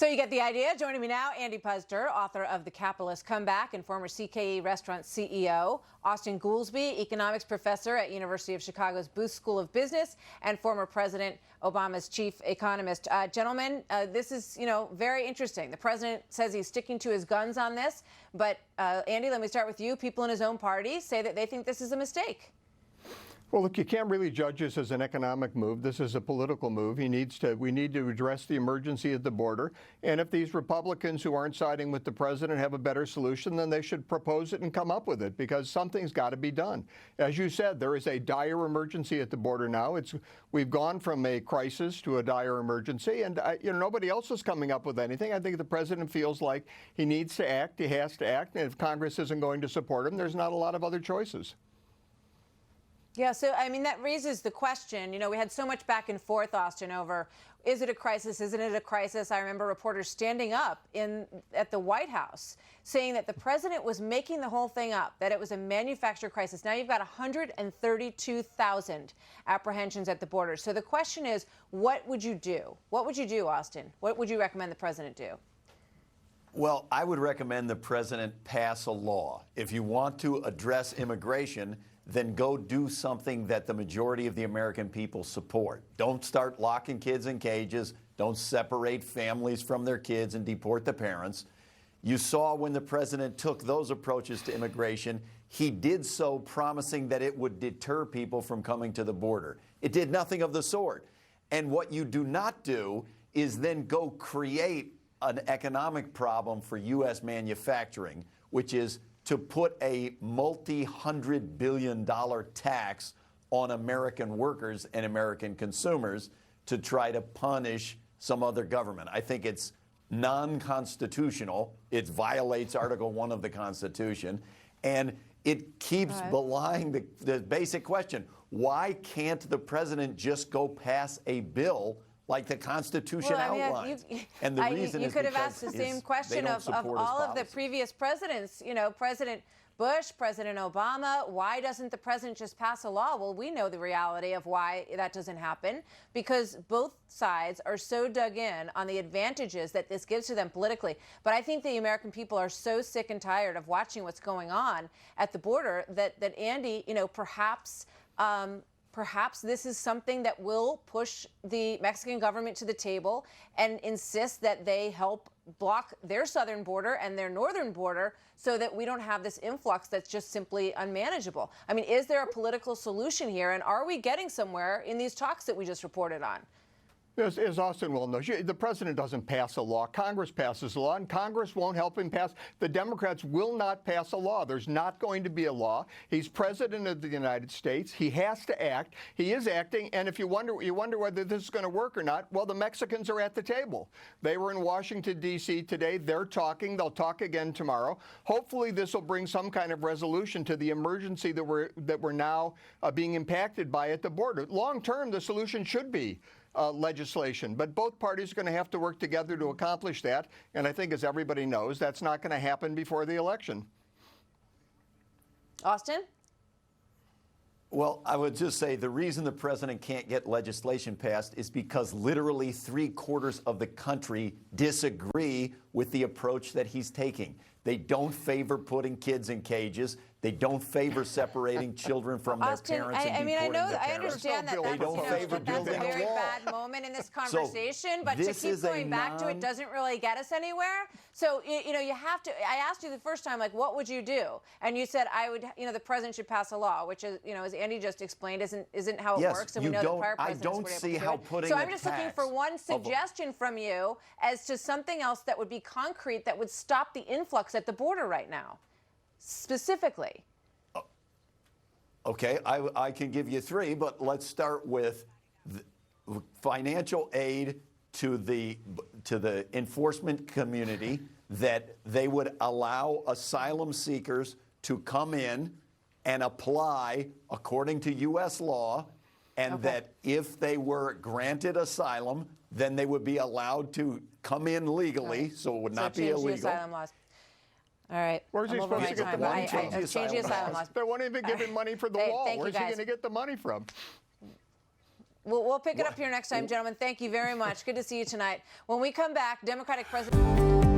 So you get the idea. Joining me now, Andy Puzder, author of The Capitalist Comeback and former CKE restaurant CEO. Austin Goolsbee, economics professor at University of Chicago's Booth School of Business and former President Obama's chief economist. Gentlemen, this is, very interesting. The president says he's sticking to his guns on this. But Andy, let me start with you. People in his own party say that they think this is a mistake. Well, look, you can't really judge this as an economic move. This is a political move. We need to address the emergency at the border. And if these Republicans who aren't siding with the president have a better solution, then they should propose it and come up with it, because something's got to be done. As you said, there is a dire emergency at the border now. We've gone from a crisis to a dire emergency, and nobody else is coming up with anything. I think the president feels like he needs to act. He has to act. And if Congress isn't going to support him, there's not a lot of other choices. Yeah, so, that raises the question. We had so much back and forth, Austin, over is it a crisis, isn't it a crisis? I remember reporters standing up at the White House saying that the president was making the whole thing up, that it was a manufactured crisis. Now you've got 132,000 apprehensions at the border. So the question is, what would you do? What would you do, Austin? What would you recommend the president do? Well, I would recommend the president pass a law. If you want to address immigration, then go do something that the majority of the American people support. Don't start locking kids in cages. Don't separate families from their kids and deport the parents. You saw when the president took those approaches to immigration, he did so promising that it would deter people from coming to the border. It did nothing of the sort. And what you do not do is then go create an economic problem for U.S. manufacturing, which is to put a multi-$100 billion tax on American workers and American consumers to try to punish some other government. I think it's non-constitutional. It violates Article 1 of the Constitution, and it keeps belying the basic question. Why can't the president just go pass a bill like the Constitution outlines? And the reason you could have asked the same question of all of the previous presidents, President Bush, President Obama. Why doesn't the president just pass a law? Well, we know the reality of why that doesn't happen, because both sides are so dug in on the advantages that this gives to them politically. But I think the American people are so sick and tired of watching what's going on at the border that Andy, perhaps this is something that will push the Mexican government to the table and insist that they help block their southern border and their northern border so that we don't have this influx that's just simply unmanageable. Is there a political solution here, and are we getting somewhere in these talks that we just reported on? As Austin well knows, the president doesn't pass a law. Congress passes a law, and Congress won't help him pass. The Democrats will not pass a law. There's not going to be a law. He's president of the United States. He has to act. He is acting. And if you wonder whether this is going to work or not, well, the Mexicans are at the table. They were in Washington, D.C. today. They're talking. They'll talk again tomorrow. Hopefully, this will bring some kind of resolution to the emergency that we're now being impacted by at the border. Long term, the solution should be legislation. But both parties are going to have to work together to accomplish that. And I think, as everybody knows, that's not going to happen before the election. Austin? Well, I would just say the reason the president can't get legislation passed is because literally 3/4 of the country disagree with the approach that he's taking. They don't favor putting kids in cages. They don't favor separating children from their parents and deporting their parents. I understand that they don't favor that's a very bad moment in this conversation, but to keep going back to it doesn't really get us anywhere. So, you have to, I asked you the first time, what would you do? And you said, the president should pass a law, which is, as Andy just explained, isn't how it works. And we know that prior presidents were able to do it. I don't see how putting So I'm just looking for one suggestion from you as to something else that would be concrete that would stop the influx at the border right now, specifically. Okay, I can give you three, but let's start with financial aid to the enforcement community, that they would allow asylum seekers to come in and apply according to U.S. law, and that if they were granted asylum, then they would be allowed to come in legally, so it would not be illegal. The asylum laws. All right. Where's he supposed to get the money from? Change the asylum laws. They won't even give him money for the wall. Where's he going to get the money from? We'll pick it up here next time, gentlemen. Thank you very much. Good to see you tonight. When we come back, Democratic President...